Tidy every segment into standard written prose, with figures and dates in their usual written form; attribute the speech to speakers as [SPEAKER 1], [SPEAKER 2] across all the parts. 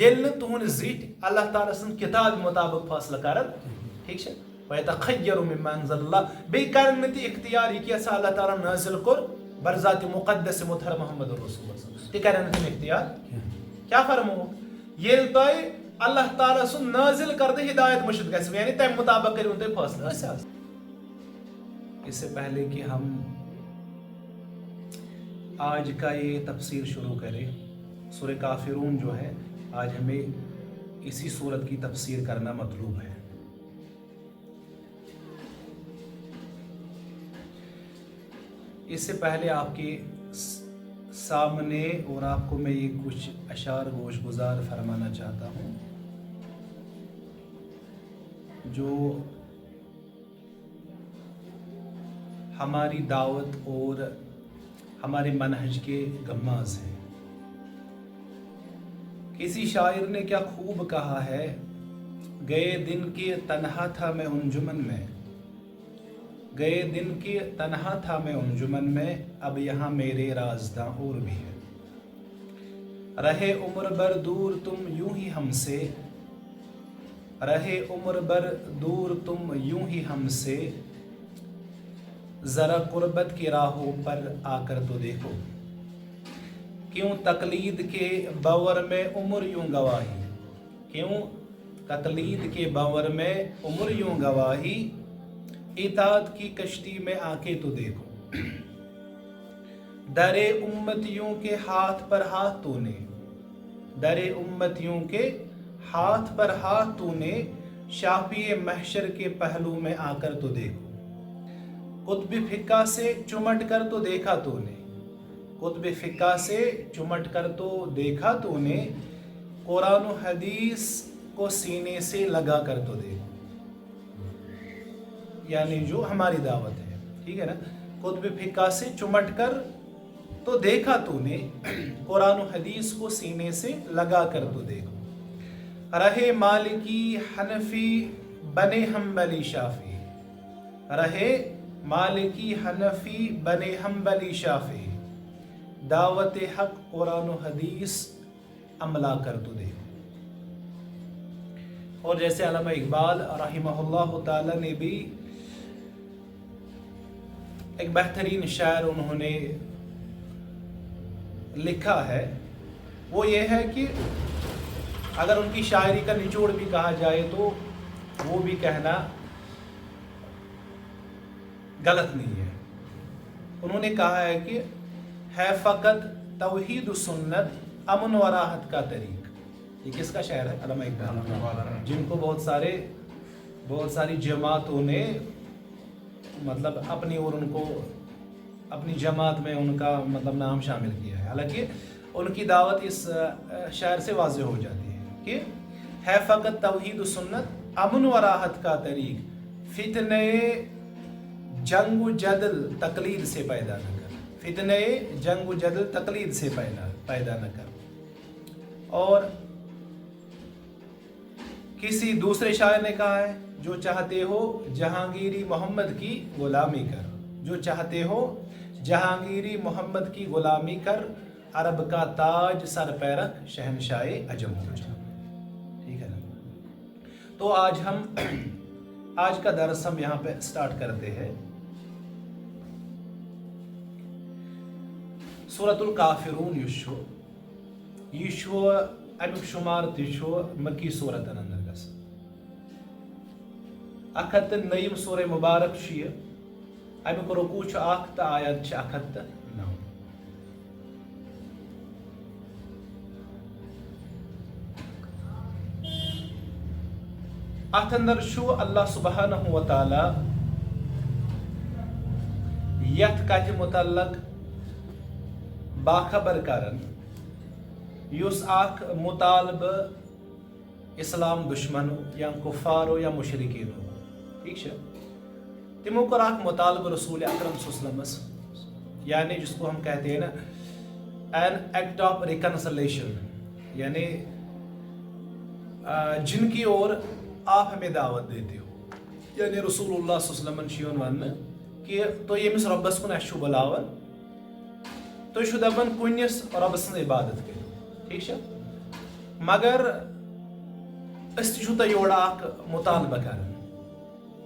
[SPEAKER 1] یل نہ تہند زٹ اللہ تعالیٰ سن کتاب مطابق فیصلہ کرن ٹھیک ہے وَيَتَخَيَّرُ مِمَّا أَنزَلَ اللَّهُ بیٚیہِ کرن نہٕ تہِ اختیار یہِ کیٛاہ سا اللہ تعالیٰ نازل کوٚر برذات مقدس مطہر محمد رسول اللہ تہِ کرن نہٕ تِم اختیار کیا فرمو ییٚلہِ تۄہہِ اللہ تعالیٰ سُنٛد نازل کردٕ ہدایت مشد گژھِ یعنی تمہِ مطابق کٔرِو تُہۍ فٲصلہٕ أسۍ حظ اس سے پہلے کہ ہم آج کا یہ تفسیر شروع کریں سورہ کافرون جو ہے آج ہمیں اسی سورت کی تفسیر کرنا مطلوب ہے. اس سے پہلے آپ کے سامنے اور آپ کو میں یہ کچھ اشعار گوش گزار فرمانا چاہتا ہوں جو ہماری دعوت اور ہمارے منہج کے غماز ہیں. کسی شاعر نے کیا خوب کہا ہے گئے دن کے تنہا تھا میں انجمن میں گئے دن کے تنہا تھا میں انجمن میں اب یہاں میرے رازداں اور بھی ہے. رہے عمر بر دور تم یوں ہی ہم سے رہے عمر بر دور تم یوں ہی ہم سے ذرا قربت کی راہوں پر آ کر تو دیکھو کیوں تقلید کے باور میں عمر یوں گواہی کیوں تقلید کے باور میں عمر یوں گواہی اطاعت کی کشتی میں آ کے تو دیکھو درے امتیوں کے ہاتھ پر ہاتھ تو نے درے امتیوں کے ہاتھ پر ہاتھ تو نے شافی محشر کے پہلو میں آ کر تو دیکھو قطب فقہ سے چمٹ کر تو دیکھا تو نے قطب فقہ سے چمٹ کر تو دیکھا تو نے قرآن و حدیث کو سینے سے لگا کر تو دیکھو یعنی جو ہماری دعوت ہے ٹھیک ہے نا قطب فقہ سے چمٹ کر تو دیکھا تو نے قرآن و حدیث کو سینے سے لگا کر تو دیکھو رہے مالکی حنفی بنے حنبلی شافعی رہے مالکی حنفی بنے حنبلی شافعی دعوت حق قرآن و حدیث عملا کر تو دیکھو. اور جیسے علامہ اقبال رحمہ اللہ تعالی نے بھی ایک بہترین شعر انہوں نے لکھا ہے وہ یہ ہے کہ اگر ان کی شاعری کا نچوڑ بھی کہا جائے تو وہ بھی کہنا غلط نہیں ہے. انہوں نے کہا ہے کہ ہے فقط توحید و سنت امن و راحت کا طریق. یہ کس کا شعر ہے؟ علامہ اقبال جن کو بہت ساری جماعتوں نے مطلب اپنی اور ان کو اپنی جماعت میں ان کا مطلب نام شامل کیا ہے. حالانکہ ان کی دعوت اس شعر سے واضح ہو جاتی ہے کہ ہے فقط توحید و سنت امن و راحت کا طریق فتنے جنگ و جدل تقلید سے پیدا نہ کر فتنے جنگ و جدل تقلید سے پیدا نہ کر. اور کسی دوسرے شاعر نے کہا ہے جو چاہتے ہو جہانگیری محمد کی غلامی کر جو چاہتے ہو جہانگیری محمد کی غلامی کر عرب کا تاج سر پہ رکھ شہنشاہ عجم ہو جا. ٹھیک ہے نا. تو آج کا درس ہم یہاں پہ سٹارٹ کرتے ہیں. سورۃ الکافرون یہ چھو امیک شمار تہ چھو مکی صورتن اندر گژھان. 109 سورہ مبارک چھ یہ امیک رکوع چھ 1 تہ آیت چھ 109. اتھ اندر چھو اللہ سبحانہ و تعالی یتھ کتھ متعلق باخبر کرن یس اخ مطالبہ اسلام دشمنو یا کفارو یا مشرکینو ٹھیک ہے تمو کر اخ مطالبہ رسول اکرم صلی اللہ علیہ وسلم یعنی جس کو ہم کہتے ہیں نا این ایکٹ آف ریکنسلیشن یعنی جن کی اور آپ ہمیں دعوت دیتے ہو یعنی رسول اللہ صلی اللہ علیہ وسلم ون کہ تو یمس ربس کن اس بلاون تو دپان کنس رب سن عبادت کرو ٹھیک ہے مگر اس چھوٹا یوڑا اک مطالبہ کرن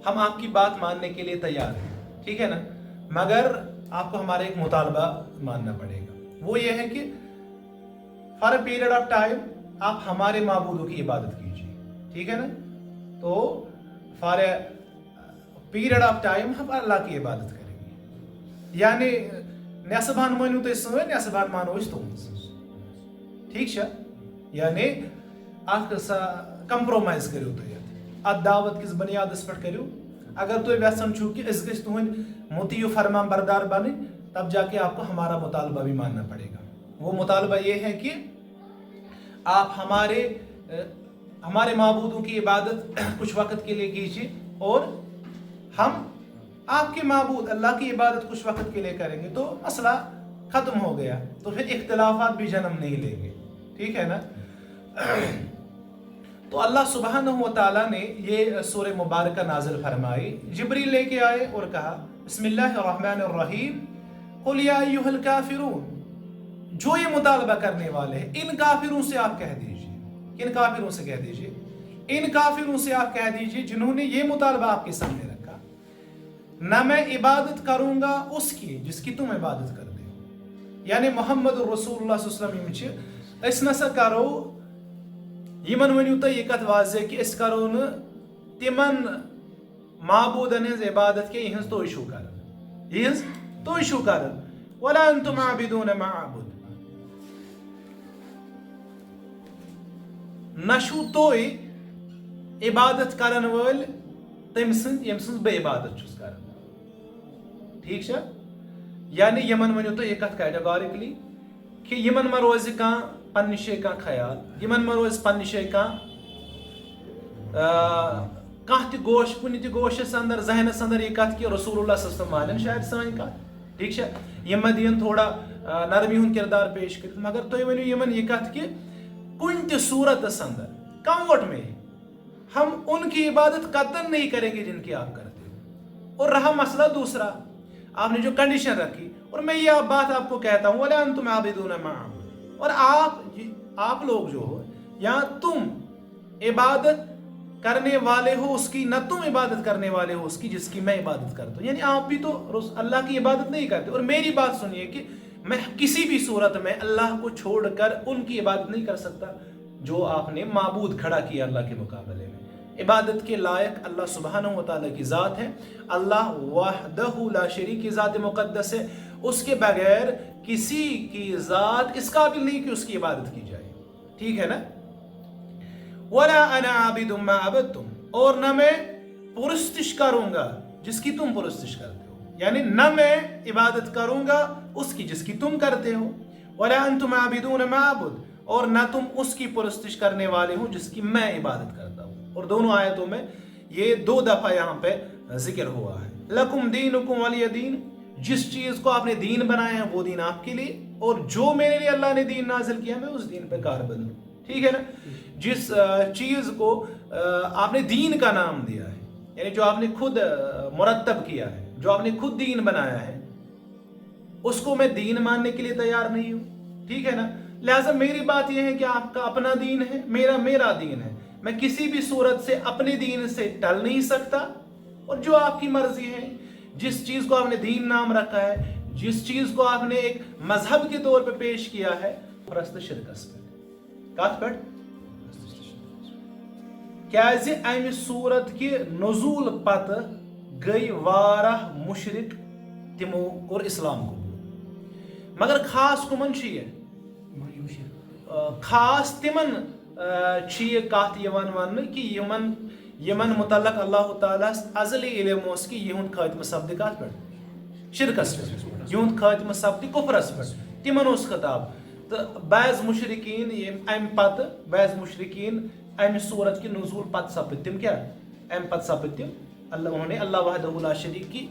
[SPEAKER 1] ہم آپ کی بات ماننے کے لیے تیار ہیں ٹھیک ہے نا مگر آپ کو ہمارا ایک مطالبہ ماننا پڑے گا وہ یہ ہے کہ for a period of time آپ ہمارے معبودوں کی عبادت کیجیے ٹھیک ہے نا تو for a period of time ہم اللہ کی عبادت کریں گے یعنی نیسبان مانو تو سن نیسبان مانو اس تہذ ٹھیک ہے یعنی اخ کمپرومائز کرو تھی ات دعوت کس بنیاد پہ کرو اگر تھی یژھان چھو کہ اس گژھِ تہند مطیع فرمان بردار بن تب جا کے آپ کو ہمارا مطالبہ بھی ماننا پڑے گا وہ مطالبہ یہ ہے کہ آپ ہمارے معبودوں کی عبادت کچھ وقت کے لیے کیجیے اور ہم آپ کے معبود اللہ کی عبادت کچھ وقت کے لیے کریں گے تو مسئلہ ختم ہو گیا تو پھر اختلافات بھی جنم نہیں لیں گے ٹھیک ہے نا تو اللہ سبحانہ و تعالیٰ نے یہ سورہ مبارکہ نازل فرمائی جبریل لے کے آئے اور کہا بسم اللہ الرحمن الرحیم قل یا ایھا الکافرون جو یہ مطالبہ کرنے والے ہیں ان کافروں سے آپ کہہ دیجئے کن کافروں سے کہہ دیجئے ان کافروں سے آپ کہہ دیجئے جنہوں نے یہ مطالبہ آپ کے سامنے رکھا نہ میں عبادت کروں گا اس کی جس کی تم عبادت کرتے ہو یعنی محمد رسول اللہ صلی اللہ علیہ وسلم اس نسا کرو یمن ونیو تو یہ کت واضح کہ اس کرو نا تمن معبودن ہز عبادت کے یہنز تو ایشو کرن یہنز تو ایشو کرن ولا انتم عابدون ما عبد نشو توئی عبادت کرن ول تم سن یم سن بے عبادت چھس کرن ٹھیک چھا یعنی یمن ونیو تو یہ کت کیٹاگورکلی کہ یمن ما روز کان پنہ شے کا خیال یمن ما روز پنہ شے کا کانٛہہ تہِ گوش کُنہِ تہِ گوشس اندر ذہنس اندر یہ کت کہ رسول اللہ صلی اللہ علیہ وسلم مانن شاید سٲنۍ کتھ ٹھیک چھا یم دین تھوڑا نرمی ہُنٛد کردار پیش کرت مگر تُہۍ ؤنِو یمن یہ کت کہ کُنہِ تہِ صورتس اندر کموٹ میں ہم ان کی عبادت قطعاً نہیں کریں گے جن کی آپ کرتے ہو اور رہا مسئلہ دوسرا آپ نے جو کنڈیشن رکھی اور میں یہ بات آپ کو کہتا ہوں وَلَا أَنْتُمْ عَابِدُونَ مَا أَعْبُدُ اور آپ لوگ جو ہو یا تم عبادت کرنے والے ہو اس کی نہ تم عبادت کرنے والے ہو اس کی جس کی میں عبادت کرتا ہوں یعنی آپ بھی تو اللہ کی عبادت نہیں کرتے اور میری بات سنیے کہ میں کسی بھی صورت میں اللہ کو چھوڑ کر ان کی عبادت نہیں کر سکتا جو آپ نے معبود کھڑا کیا اللہ کے مقابلے میں عبادت کے لائق اللہ سبحانہ و تعالیٰ کی ذات ہے اللہ وحدہ لا شریک کی ذات مقدس ہے اس کے بغیر کسی کی ذات اس قابل نہیں کہ اس کی عبادت کی جائے ٹھیک ہے نا وَلَا أَنَا عَابِدٌ مَا عَبَدْتُمْ اور نہ میں پرستش کروں گا جس کی تم پرستش کرتے ہو یعنی نہ میں عبادت کروں گا اس کی جس کی تم کرتے ہو وَلَا أَنْتُمْ عَابِدُونَ مَا عَبُدْ اور نہ تم اس کی پرستش کرنے والے ہو جس کی میں عبادت کرتا ہوں اور دونوں آیتوں میں یہ 2 دفعہ یہاں پہ ذکر ہوا ہے لَكُمْ دِينُكُمْ وَلِيَ دِينِ جس چیز کو آپ نے دین بنایا ہے وہ دین آپ کے لیے اور جو میرے لیے اللہ نے دین نازل کیا میں اس دین پہ کاربند ہوں ٹھیک ہے نا جس چیز کو آپ نے دین کا نام دیا ہے یعنی جو آپ نے خود مرتب کیا ہے جو آپ نے خود دین بنایا ہے اس کو میں دین ماننے کے لیے تیار نہیں ہوں ٹھیک ہے نا لہٰذا میری بات یہ ہے کہ آپ کا اپنا دین ہے میرا دین ہے میں کسی بھی صورت سے اپنے دین سے ٹل نہیں سکتا اور جو آپ کی مرضی ہے جس چیز کو آپ نے دین نام رکھا ہے جس چیز کو آپ نے ایک مذہب کے طور پہ پیش کیا ہے پرست شرکس پہ کات پہ کیازِ امہِ صورت کہ نزول پتہ گئی واراہ مشرک تمو اور اسلام قبول مگر خاص کمن یہ خاص تمن یہ کت ون کہ یمن متعلق اللہ تعالیٰ ازلی علم اس کہ یہند خاتمہ سپدِ کت پہ شرکس پہ یہند خاتمہ سپدِ کفرس پہ تمن اس خطاب تو بعض مشرقین ام پتہ بعض مشرقین امہ صورت کی نزول پتہ سپد تم کیا ام پتہ سپد تم انہوں نے اللہ وحدہ لا شریک کی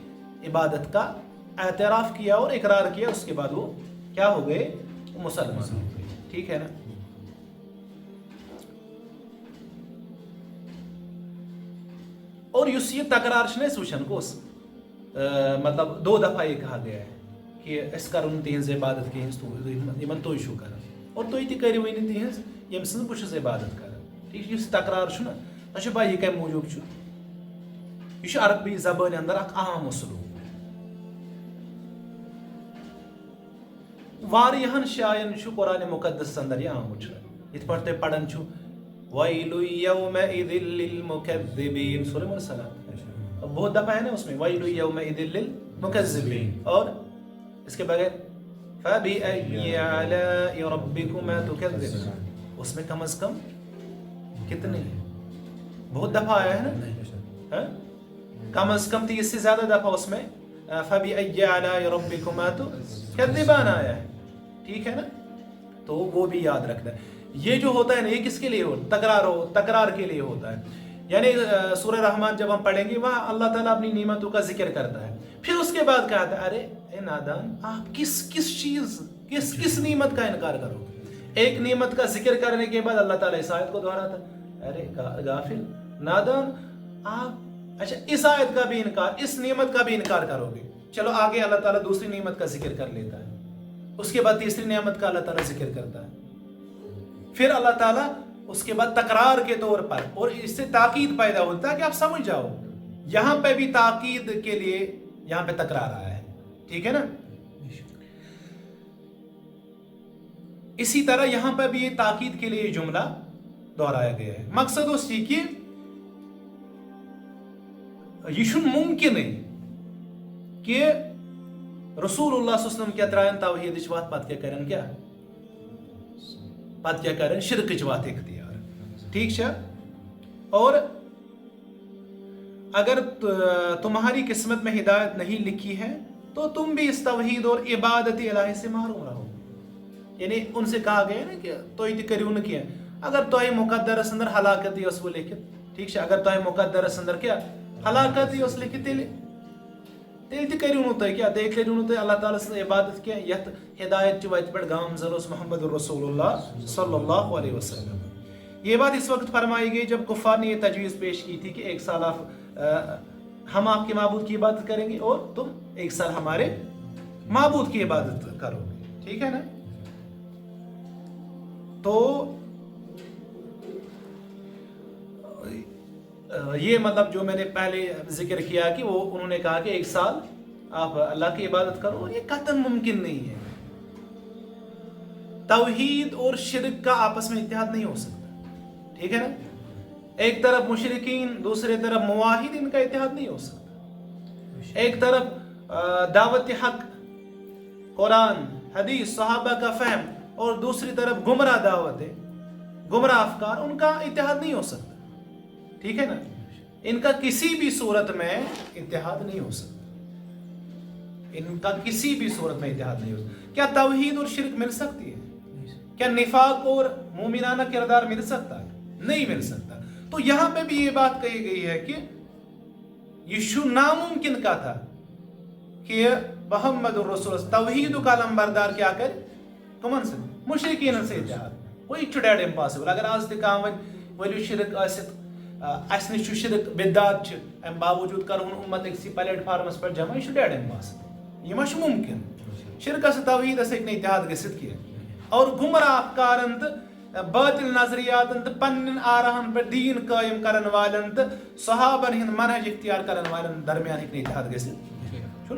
[SPEAKER 1] عبادت کا اعتراف کیا اور اقرار کیا اس کے بعد وہ کیا ہو گئے مسلمان ہو گئے ٹھیک ہے نا اور اس یہ تکرار وچن کس مطلب 2 دفعہ یہ کہا گیا ہے کہ اس کرو تہذ عبادت کہین تھی چھو کر اور تھی تہ کرو تہذ یم سن بہ چھُس عبادت کران ٹھیک یُس تکرار چھُ نا تۄہہِ چھُ پاے یہِ کمہِ موٗجوٗب چھُ یہ عربی زبان اندر اخ عام اسلوب واریاہن جاین قرآن مقدس اندر یہ آمت یت پٲٹھۍ تُہۍ پران چھُ ویل یومئذ للمکذبین سورہ مرسلات بہت دفعہ ہے نا اس میں ویل یومئذ للمکذبین اور اس کے بغیر فبأي آلاء ربكما تكذبان اس میں کم از کم کتنے بہت دفعہ آیا ہے نا کم از کم 30 سے زیادہ دفعہ اس میں فبأي آلاء ربكما تكذبان آیا ہے ٹھیک ہے نا تو وہ بھی یاد رکھنا ہے یہ جو ہوتا ہے نا یہ کس کے لیے تکرار کے لیے ہوتا ہے یعنی سورہ رحمان جب ہم پڑھیں گے وہاں اللہ تعالیٰ اپنی نعمتوں کا ذکر کرتا ہے پھر اس کے بعد کہتا ہے ارے اے نادان آپ کس نعمت کا انکار کرو ایک نعمت کا ذکر کرنے کے بعد اللہ تعالیٰ اس آیت کو دہراتا ہے ارے غافل نادان آپ اچھا اس آیت کا بھی انکار اس نعمت کا بھی انکار کرو گے چلو آگے اللہ تعالیٰ دوسری نعمت کا ذکر کر لیتا ہے اس کے بعد تیسری نعمت کا اللہ تعالیٰ ذکر کرتا ہے پھر اللہ تعالیٰ اس کے بعد تکرار کے طور پر اور اس سے تاکید پیدا ہوتا ہے کہ آپ سمجھ جاؤ یہاں پہ بھی تاکید کے لیے یہاں پہ تکرار آیا ہے ٹھیک ہے نا اسی طرح یہاں پہ بھی یہ تاکید کے لیے یہ جملہ دہرایا گیا ہے مقصد اس کی کہ یہ ممکن ہے کہ رسول اللہ صلی اللہ علیہ وسلم کیا ترائن توحید وات پت کیا کرن شرک وات اختیار ٹھیک ہے اور اگر تمہاری قسمت میں ہدایت نہیں لکھی ہے تو تم بھی اس توحید اور عبادت الہی سے محروم رہو یعنی ان سے کہا گیا نا کہ تو کریو نہ کیا اگر تو مقدرس اندر ہلاکت اس وہ لکھت ٹھیک ہے اگر تو مقدرس اندر کیا ہلاکت اس لکھت تیل کریو نو تھی کیا کریو نو تھی اللہ تعالیٰ سن عبادت کی یت ہدایت وت پہ گامزل محمد الرسول اللہ صلی اللہ علیہ وسلم یہ بات اس وقت فرمائی گئی جب کفار نے یہ تجویز پیش کی تھی کہ 1 سال ہم آپ کے معبود کی عبادت کریں گے اور تم 1 سال ہمارے معبود کی عبادت کرو گے ٹھیک ہے نا تو یہ مطلب جو میں نے پہلے ذکر کیا کہ وہ انہوں نے کہا کہ 1 سال آپ اللہ کی عبادت کرو اور یہ قطعاً ممکن نہیں ہے توحید اور شرک کا آپس میں اتحاد نہیں ہو سکتا ٹھیک ہے نا ایک طرف مشرکین دوسرے طرف موحد ان کا اتحاد نہیں ہو سکتا ایک طرف دعوت حق قرآن حدیث صحابہ کا فہم اور دوسری طرف گمراہ دعوتیں گمراہ افکار ان کا اتحاد نہیں ہو سکتا ٹھیک ہے نا ان کا کسی بھی صورت میں اتحاد نہیں ہو سکتا کیا توحید اور شرک مل سکتی ہے کیا نفاق اور مومنانہ کردار مل سکتا ہے نہیں مل سکتا تو یہاں پہ بھی یہ بات کہی گئی ہے کہ یشو ناممکن کا تھا کہ محمد الرسول توحید کا لمبردار کیا کر کمن سے مشرکین سے اتحاد وہ ڈیڈ امپاسبل اگر آج تک ورو شرک اس نش شرک بدعت ام باوجود کرون امت اکسی پلیٹ فارمس پر جمع یہ ڈیڈ امپاسبل یہ ممکن شرکس توحید ہیکہ اتحاد گھت کی اور گمراہ افکار باطل نظریات پن آراہن پر دین قائم کرن والن تو صحابن ہند منہج اختیار کرن والن درمیان ہیکہ اتحاد گھت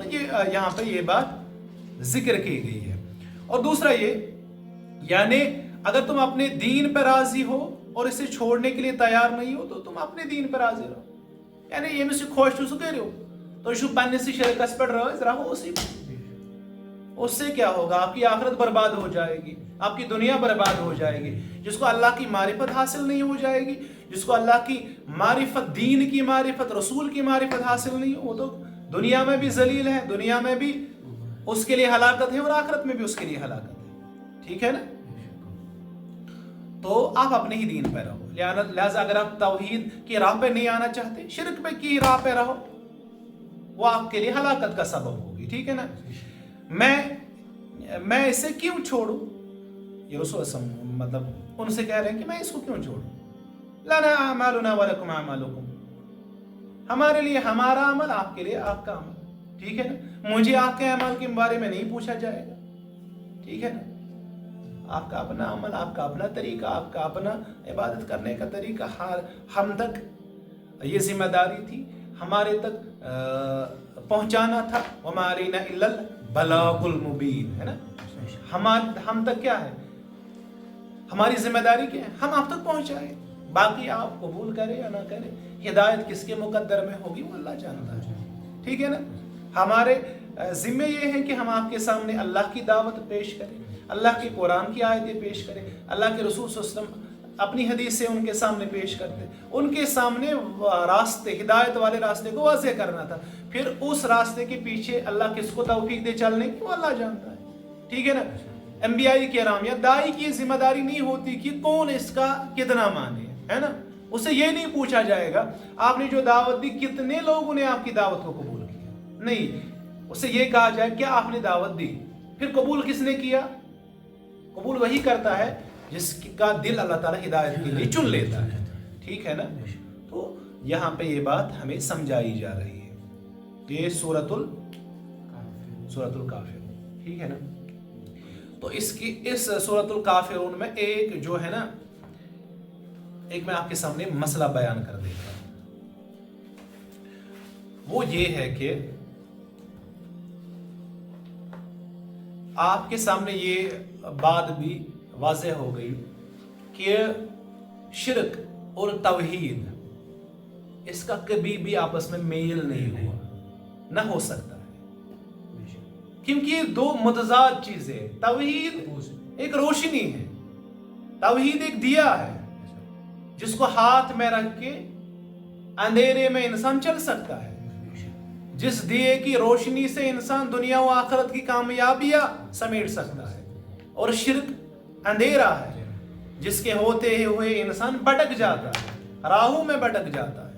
[SPEAKER 1] یہ یہاں پہ یہ بات ذکر کی گئی ہے اور دوسرا یہ یعنی اگر تم اپنے دین پر راضی ہو اور اسے چھوڑنے کے لیے تیار نہیں ہو تو تم اپنے دین پر راضی رہو یعنی یہ خوش سہ کرو تو پنس شرکس پہ رہو اس سے کیا ہوگا آپ کی آخرت برباد ہو جائے گی آپ کی دنیا برباد ہو جائے گی جس کو اللہ کی معرفت حاصل نہیں ہو جائے گی جس کو اللہ کی معرفت دین کی معرفت رسول کی معرفت حاصل نہیں وہ تو دنیا میں بھی ذلیل ہے دنیا میں بھی اس کے لیے ہلاکت ہے اور آخرت میں بھی اس کے لیے ہلاکت ہے ٹھیک ہے نا تو آپ اپنے ہی دین پہ رہو لہذا اگر آپ توحید کی راہ پہ نہیں آنا چاہتے شرک پہ کی راہ پہ رہو وہ آپ کے لیے ہلاکت کا سبب ہوگی ٹھیک ہے نا میں اسے کیوں چھوڑوں یہ رسول مطلب ان سے کہہ رہے ہیں کہ میں اس کو کیوں چھوڑوں لنا اعمالنا ولکم اعمالکم ہمارے لیے ہمارا عمل آپ کے لیے آپ کا عمل ٹھیک ہے نا مجھے آپ کے اعمال کے بارے میں نہیں پوچھا جائے گا ٹھیک ہے نا آپ کا اپنا عمل، آپ کا اپنا طریقہ، آپ کا اپنا عبادت کرنے کا طریقہ، ہم تک یہ ذمہ داری تھی ہمارے تک پہنچانا تھا. وما علینا الا البلاغ المبین، ہے نا. ہم تک کیا ہے، ہماری ذمہ داری کیا ہے، ہم آپ تک پہنچائے. باقی آپ قبول کریں یا نہ کریں، ہدایت کس کے مقدر میں ہوگی وہ اللہ جانتا ہے. ٹھیک ہے نا. ہمارے ذمہ یہ ہے کہ ہم آپ کے سامنے اللہ کی دعوت پیش کریں، اللہ کے قرآن کی آیتیں پیش کریں، اللہ کے رسول صلی اللہ علیہ وسلم اپنی حدیث سے ان کے سامنے پیش کرتے، ان کے سامنے راستے، ہدایت والے راستے کو واضح کرنا تھا. پھر اس راستے کے پیچھے اللہ کس کو توفیق دے چلنے کی وہ اللہ جانتا ہے. ٹھیک ہے نا. انبیاء کرام یا داعی کی ذمہ داری نہیں ہوتی کہ کون اس کا کتنا مانے، ہے نا. اسے یہ نہیں پوچھا جائے گا آپ نے جو دعوت دی کتنے لوگوں نے آپ کی دعوت کو قبول کیا، نہیں. اسے یہ کہا جائے کہ آپ نے دعوت دی، پھر قبول کس نے کیا. قبول وہی کرتا ہے جس کا دل اللہ تعالیٰ ہدایت کے لیے چن لیتا ہے. ٹھیک ہے نا. تو یہاں پہ یہ بات ہمیں سمجھائی جا رہی ہے. یہ سورۃ الکافر. ٹھیک ہے نا. تو اس سورۃ الکافرون میں ایک جو ہے نا، ایک میں آپ کے سامنے مسئلہ بیان کر دیتا ہوں. وہ یہ ہے کہ آپ کے سامنے یہ بات بھی واضح ہو گئی کہ شرک اور توحید اس کا کبھی بھی آپس میں میل نہیں ہوا، نہ ہو سکتا ہے، کیونکہ یہ دو متضاد چیزیں. توحید ایک روشنی ہے، توحید ایک دیا ہے جس کو ہاتھ میں رکھ کے اندھیرے میں انسان چل سکتا ہے. جس دیے کی روشنی سے انسان دنیا و آخرت کی کامیابیاں سمیٹ سکتا ہے. اور شرک اندھیرا ہے جس کے ہوتے ہوئے انسان بھٹک جاتا ہے، راہوں میں بھٹک جاتا ہے،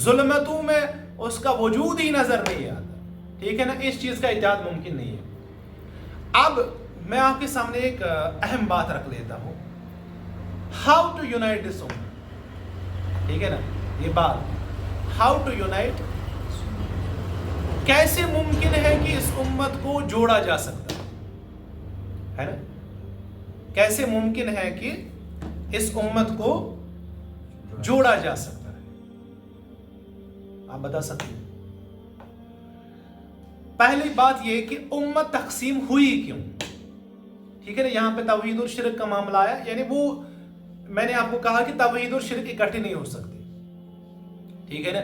[SPEAKER 1] ظلمتوں میں اس کا وجود ہی نظر نہیں آتا. ٹھیک ہے نا. اس چیز کا ایجاد ممکن نہیں ہے. اب میں آپ کے سامنے ایک اہم بات رکھ لیتا ہوں، ہاؤ ٹو یونائٹ دس امت. ٹھیک ہے نا. یہ بات ہاؤ ٹو یونائٹ، کیسے ممکن ہے کہ اس امت کو جوڑا جا سکتا ہے نا. کیسے ممکن ہے کہ اس امت کو جوڑا جا سکتا ہے، آپ بتا سکتے ہیں. پہلی بات یہ کہ امت تقسیم ہوئی کیوں. ٹھیک ہے نا. یہاں پہ توحید اور شرک کا معاملہ آیا، یعنی وہ میں نے آپ کو کہا کہ توحید اور شرک اکٹھے نہیں ہو سکتے. ٹھیک ہے نا.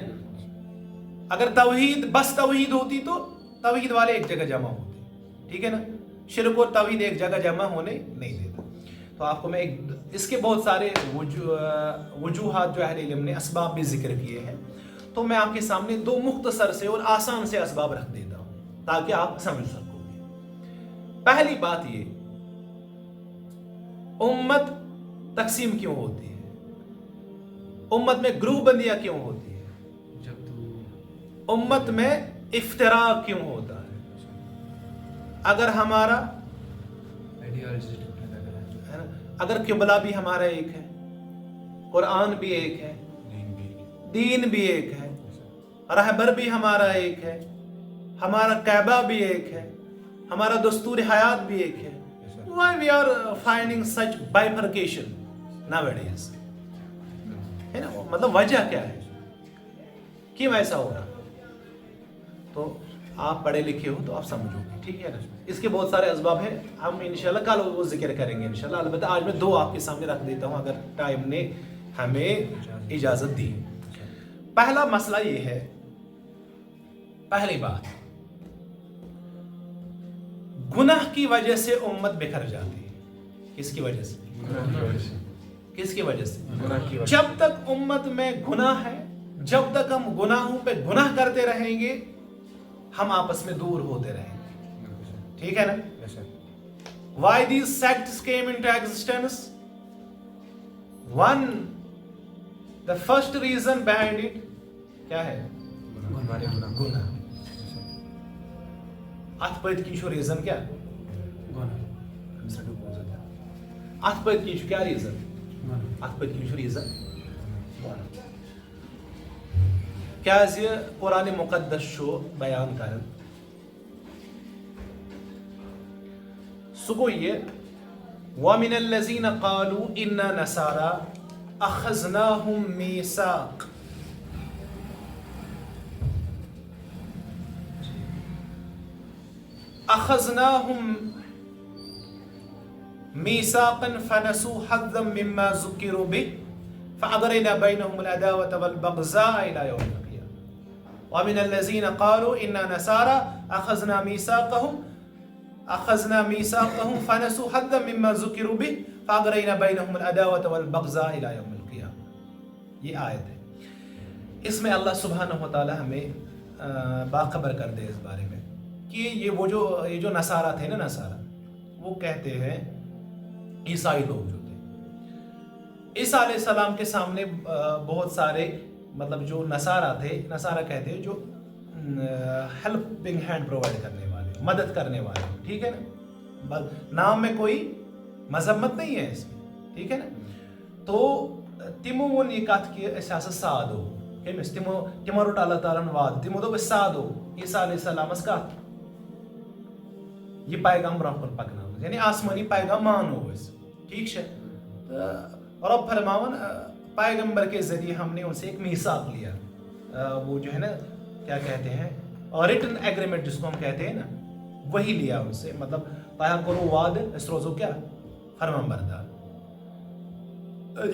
[SPEAKER 1] اگر توحید بس توحید ہوتی تو توحید والے ایک جگہ جمع ہوتے. ٹھیک ہے نا. شرک اور توحید ایک جگہ جمع ہونے نہیں دیتا. تو آپ کو میں اس کے بہت سارے وجوہات جو اہل علم نے اسباب بھی ذکر کیے ہیں، تو میں آپ کے سامنے دو مختصر سے اور آسان سے اسباب رکھ دیتا ہوں تاکہ آپ سمجھ سکو گے. پہلی بات یہ، امت تقسیم کیوں ہوتی ہے، امت میں گروپ بندیاں کیوں ہوتی ہے، امت میں افتراق کیوں ہوتا ہے. اگر ہمارا اگر قبلہ بھی ہمارا ایک ہے، قرآن بھی ایک ہے، دین بھی ایک ہے، رہبر بھی ہمارا ایک ہے، ہمارا کعبہ بھی ایک ہے، ہمارا دستور حیات بھی ایک ہے، why we are finding such bifurcation nowadays؟ ہے نا. مطلب وجہ کیا ہے، کیوں ایسا ہو رہا. تو آپ پڑھے لکھے ہو تو آپ سمجھو گے. ٹھیک ہے نا. اس کے بہت سارے اسباب ہیں، ہم انشاءاللہ کل وہ ذکر کریں گے انشاءاللہ. البتہ آج میں دو آپ کے سامنے رکھ دیتا ہوں اگر ٹائم نے ہمیں اجازت دی. پہلا مسئلہ یہ ہے، پہلی بات، گناہ کی وجہ سے امت بکھر جاتی ہے. کس کی وجہ سے؟ کس کی وجہ سے؟ جب تک امت میں گناہ ہے، جب تک ہم گناہوں پہ گناہ کرتے رہیں گے، ہم آپس میں دور ہوتے رہیں گے. ٹھیک ہے نا. Why these sects came into existence? One, the first reason behind it کیا ہے؟ گناہ. اتھ پتہ کی چھو ریزن کیا؟ اتھ پتہ کی چھو کیا ریزن؟ اتھ پتہ کی چھو ریزن کیا زِ قرآن مقدس چھو بیان کرن سُہ گوٚو یہِ وَمِنَ الَّذِينَ قَالُوا إِنَّا نَصَارَى أَخَذْنَاهُمْ مِيثَاقًا فَنَسُوا حَظًّا مِمَّا ذُكِّرُوا بِهِ فَأَغْرَيْنَا بَيْنَهُمُ الْعَدَاوَةَ وَالْبَغْضَاءَ إِلَى يَوْمِ الْقِيَامَةِ وَمِنَ الَّذِينَ قَالُوا إِنَّا نَصَارَى أَخَذْنَا مِيثَاقَهُمْ فَنَسُوا حَظًّا مِمَّا ذُكِّرُوا بِهِ فَأَغْرَيْنَا بَيْنَهُمُ الْعَدَاوَةَ وَالْبَغْضَاءَ إِلَى يَوْمِ الْقِيَامَةِ. یہ آیت ہے. اس میں اللہ سبحانہ و تعالی ہمیں باخبر کر دے اس بارے میں کہ یہ جو نصارہ تھے نا، نصارہ وہ کہتے ہیں، عیسائی لوگ جو تھے، عیسیٰ علیہ السلام کے سامنے بہت سارے مطلب جو نصارہ تھے، نصارہ کہتے ہیں جو ہیلپنگ ہینڈ پرووائڈ کرنے والے، مدد کرنے والے، ٹھیک ہے نا، نام میں کوئی مذمت نہیں ہے اس میں، ٹھیک ہے نا. تو تمو وون یہ کت کہ اس ہسا سادو کمس تمو روٹ اللہ تعالیٰ وعد، تمو دوپ اس سادو عیسیٰ علیہ السلام کت یہ پیغام برہ کن پکناو، یعنی آسمانی پیغام مانو اس، ٹھیک ہے. رب فرماون پیغمبر کے ذریعے ہم نے ان سے ایک میثاق لیا، وہ جو ہے نا کیا کہتے ہیں ریٹن ایگریمنٹ جس کو ہم کہتے ہیں نا، وہی لیا ان سے، مطلب تایا کرو وعد اس روزو کیا فرمان بردار.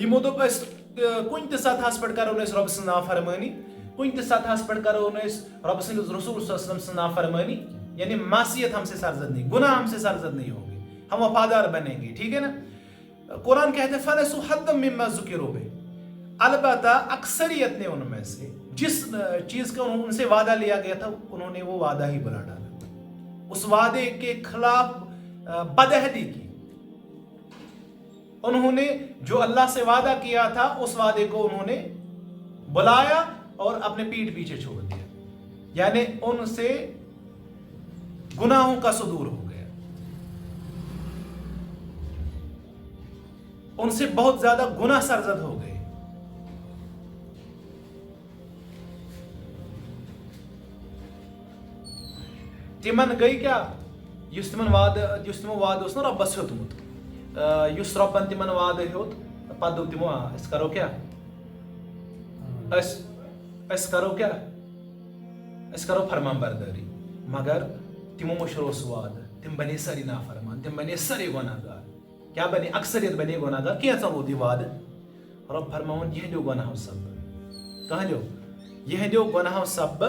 [SPEAKER 1] یمو دوپ اس کن تہ سطحس پہ کرو اس رب سن نافرمانی، کن تہ سطحس پہ کرو اس رب سن رسول صلی اللہ علیہ وسلم سن نافرمانی، یعنی معصیت ہم سے سرزد نہیں، گناہ ہم سے سرزد نہیں ہوگی، ہم وفادار بنیں گے، ٹھیک ہے نا. قرآن کہتے ہیں فَنَسُوا حَظًّا مِمَّا ذُكِّرُوا بِهِ، البتہ اکثریت نے ان میں سے جس چیز کا ان سے وعدہ لیا گیا تھا انہوں نے وہ وعدہ ہی بلا ڈالا، اس وعدے کے خلاف بدعہدی کی. انہوں نے جو اللہ سے وعدہ کیا تھا اس وعدے کو انہوں نے بلایا اور اپنے پیٹھ پیچھے چھوڑ دیا، یعنی ان سے گناہوں کا صدور ہو گیا، ان سے بہت زیادہ گناہ سرزد ہو گئے. تمن گئی کیا یس تمن وعد اس نا ربس ہیوتمت، یس ربن تمن وعد ہیوت پتہ دوپ تمو اس کرو کیا اس کرو فرمان برداری، مگر تمو مشرو اس وعد، تم بنے ساری نافرمان، تم بنے ساری گناہ گار. کیا بنے؟ اکثریت بنے گناہ گار. کیا وہ دی وعد رب فرماون یہ جو گناہ سب کہاں جو یہ جو گناہ سب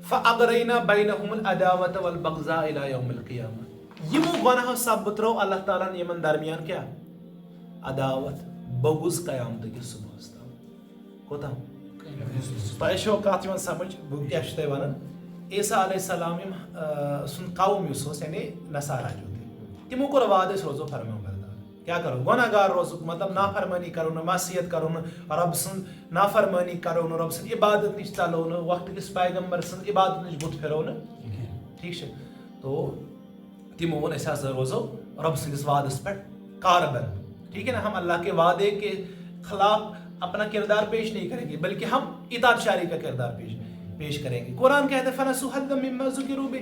[SPEAKER 1] فَأَغْرَيْنَا بَيْنَهُمُ الْعَدَاوَةَ وَالْبَغْضَاءَ إِلَى يَوْمِ الْقِيَامَةِ. یمو گناہ سب ترو اللہ تعالیٰ نے یمن درمیان کیا عداوت بغض قیامت کس صبح تام کوتام تہ چھو کت یوان سمجھ بہ کیا چھ تہ ونان. عیسیٰ علیہ السلام سن قوم یس یعنی نصارہ جو تھے تمو کور وعدہ روزو فرمان بردار، کیا کرو گناہ گار روزو، مطلب نافرمانی کرو نہ، معصیت کرو نہ، رب سن نافرمانی کرو نہ، رب سن عبادت نش چلو نہ، وقت کس پیغمبر سن عبادت نش بت پھرو نہ، ٹھیک ہے. تو تمو ون اس ہسا روزو رب سندس وعدس پہ کاربن، ٹھیک ہے نا. ہم اللہ کے وعدے کے خلاف اپنا کردار پیش نہیں کریں گے بلکہ ہم اطاعت شاری کا کردار پیش کریں گے. قرآن کہتے ہیں فَنَسُوا حَظًّا مِمَّا ذُكِّرُوا بِهِ،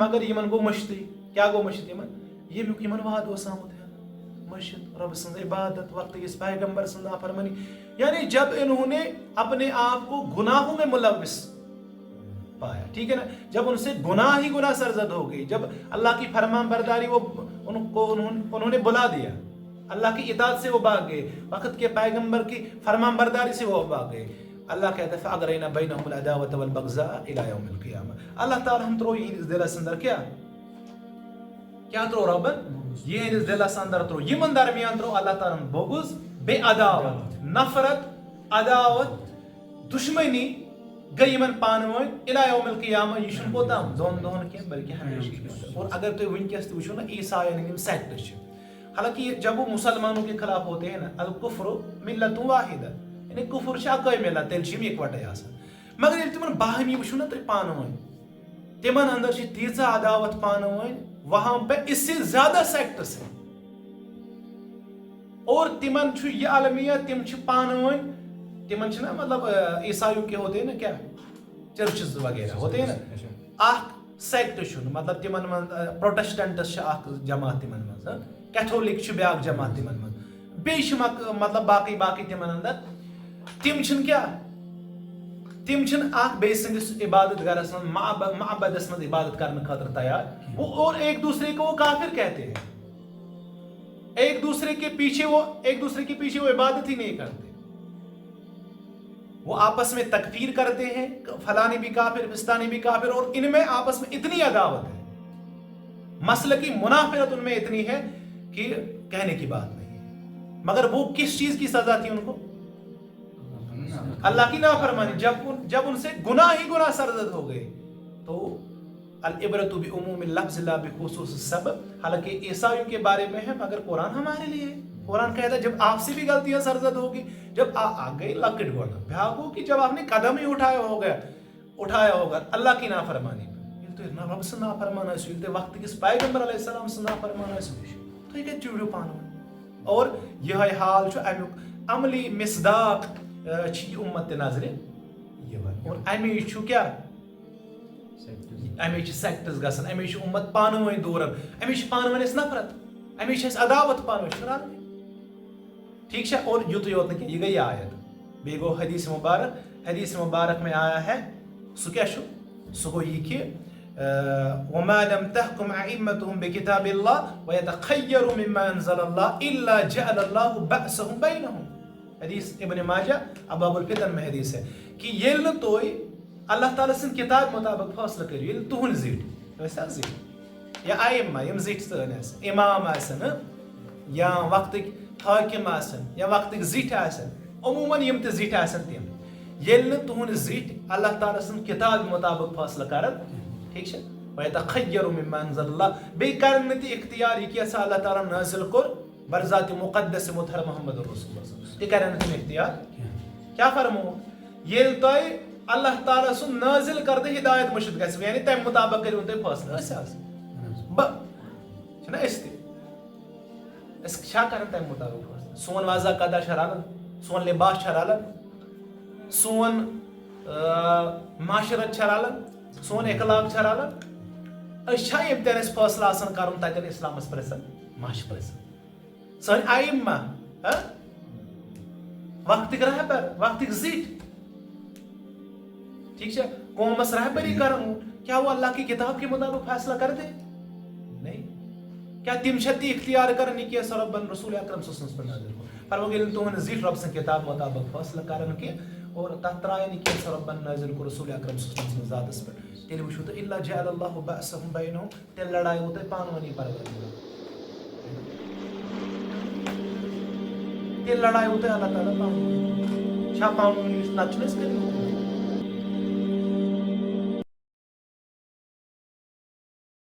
[SPEAKER 1] مگر یمن گو مشتی. کیا گو مشت یمن؟ یہ بھی یمن وعد اوس آمت ہے مشت رب سند عبادت، وقت اس پیغمبر سند نافرمانی. یعنی جب انہوں نے اپنے آپ کو گناہوں میں ملوث پایا، ٹھیک ہے نا، جب ان سے گناہ ہی گناہ سرزد ہو گئی، جب اللہ کی فرمان برداری انہوں نے بلا دیا، اللہ کی اطاعت سے وہ بھاگ گئے، وقت کے پیغمبر کی فرمان برداری سے وہ بھاگ گئے. اللہ کہتا ہے فَأَغْرَيْنَا بَيْنَهُمُ الْعَدَاوَةَ وَالْبَغْضَاءَ إِلَى يَوْمِ الْقِيَامَةِ. اللہ تعالیٰ ہم ترو یہ دلس اندر کیا ترو ربن یہ دلس اندر ترو یمن درمیان ترو اللہ تعالیٰ بغض بے عداوت، نفرت، عداوت، دشمنی گئی یمن پانوین اِلَى يَوْمِ الْقِيَامَةِ. یہ چھُنہٕ کوتام دون کی بلکہ ہمیشہ. اور اگر تُہۍ وٕنکٮ۪س تہِ وٕچھو نا عیسائین یِم سیکٹ چھِ، حالانکہ جب وہ مسلمانوں کے خلاف ہوتے ہیں نا الکفر ملت واحدہ، یعنی کفر چھ اکوے ملت، تیل چھِ یِم اکوٹے آسان. مگر ییٚلہِ تِمن باہمی وٕچھو نا تُہۍ پانوین تِمن اندر چھِ تیٖژاہ عداوت پانوین، وہاں پہ اس سے زیادہ سیکٹس ہیں. اور تمن چھُ یہ المیہ تم چھِ پانوین، تمن چھِ نا مطلب عیسائیوں کے ہوتے ہیں نا کیا چرچز وغیرہ ہوتے ہیں نا، اخ سیکٹ چھُنہٕ مطلب تمن من پروٹسٹنٹس چھِ اخ جماعت تمن من، کیتھولک چھُ بیٛاکھ جماعت تِمن منٛز بیٚیہِ چھِ مطلب باقٕے تِمن اندر تِم چھِنہٕ کیٛاہ تِم چھِنہٕ اکھ بیٚیہِ سٕنٛدِس عبادت گرس منٛز معبدس منٛز عبادت کرنہٕ خٲطرٕ تیار اور ایک دوسرے کو وہ کافر کہتے ہیں ایک دوسرے کے پیچھے وہ عبادت ہی نہیں کرتے وہ آپس میں تکفیر کرتے ہیں فلانی بھی کافر پستانی بھی کافر اور ان میں آپس میں اتنی عداوت ہے مسئلہ کی منافرت ان میں اتنی ہے کہ کہنے کی بات نہیں ہے مگر وہ کس چیز کی سزا تھی ان کو اللہ کی نافرمانی جب ان سے گناہ ہی گناہ سرزد ہو گئے تو العبرۃ بعموم اللفظ لا بخصوص السبب حالانکہ عیسائیوں کے بارے میں ہے مگر قرآن ہمارے لیے ہے قرآن کہتا ہے جب آپ سے بھی غلطیاں سرزد ہوگی جب آ گئی لکٹ گونا بھاگو کہ جب آپ نے قدم ہی اٹھایا ہوگا اللہ کی نافرمانی پہ یہ تو رب سے نافرمان ہے یہ وقت کس پیغمبر علیہ السلام سے نافرمان ہے تو یہ چوڑو پانو اور یہ حال چھو امیک عملی مصداق چھ امت نظر اور امی چھو کیا امی چھ سیکٹس گسن امی چھ امت پانوئی دورن امی چھ پانوئی اس نفرت امی چھ اس عداوت پانوئی شرار ٹھیک ہے اور یوت یوت نہیں یہ گئی آیت بے گو حدیث مبارک میں آیا ہے سو کیا شو سو گو یہ کہ وما لم تحكم ائمتهم بكتاب الله ويتخيروا مما انزل الله الا جعل الله بأسهم بينهم حدیث ابن ماجہ ابواب الفتن میں حدیث ہے کہ یل توئی اللہ تعالی سن کتاب مطابق فیصلہ کریو یل تہن زیٹ ویسا زیٹ یا ائمہ یم زیٹ سن امام آسن یا وقت حاکم آسن یا وقت زیٹ آسن عموماً یم تے زیٹ آسن تم یل تہن زیٹ اللہ تعالی سن کتاب مطابق فیصلہ کرن ٹھیک ہے وَيَتَخَيَّرُ مِمَّا أَنزَلَ اللَّهُ بیٚیہِ کرن نہٕ تہِ اختیار یہِ کیٛاہ سا اللہ تعالیٰ نازل کوٚر برذات مقدس مطہر محمد رسول اللہ تہِ کرن نہٕ تِم اختیار کیٛاہ فرمو ییٚلہِ تۄہہِ اللہ تعالیٰ سُنٛد نازل کردٕ ہدایت مٔشِد گژھِ یعنی تمہِ مطابق کٔرِو تُہۍ فٲصلہٕ أسۍ حظ چھِنہ أسۍ تہِ أسۍ چھا کران تمہِ مطابق فٲصلہٕ سون وضع قدا چھا رلان سون لباس چھا رلان سون معاشرت چھا رلان سون اخلاق چھا رلان أسۍ چھا ییٚمہِ تہِ اَسہِ فٲصلہٕ آسان کرُن تتٮ۪ن اسلامس پرٛژھان ما چھِ پرٛژھان سٲنۍ ائمہ وقتٕکۍ رہبر وقتٕکۍ زِٹھۍ ٹھیک ہے قومس رہبری کرن کیا وہ اللہ کی کتاب کے مطابق فیصلہ کر دے نہیں کیا تم چھتی اختیار کرن یہ کہ ربن رسول اکرم صلی اللہ علیہ وسلم پر نازل ہو پر وہ گلن تو زیٹ رب سن کتاب مطابق فیصلہ کرن کہ اور تترائے نہیں کہ ربن نازل کو رسول اکرم صلی اللہ علیہ وسلم ذات اس پر تیل وشو تو الا جعل اللہ بأسهم بینہم تیل لڑائی ہوتا ہے پانوانی پرور تیل لڑائی ہوتا ہے اللہ تعالیٰ پانوانی چھا پانوانی نچنس کریں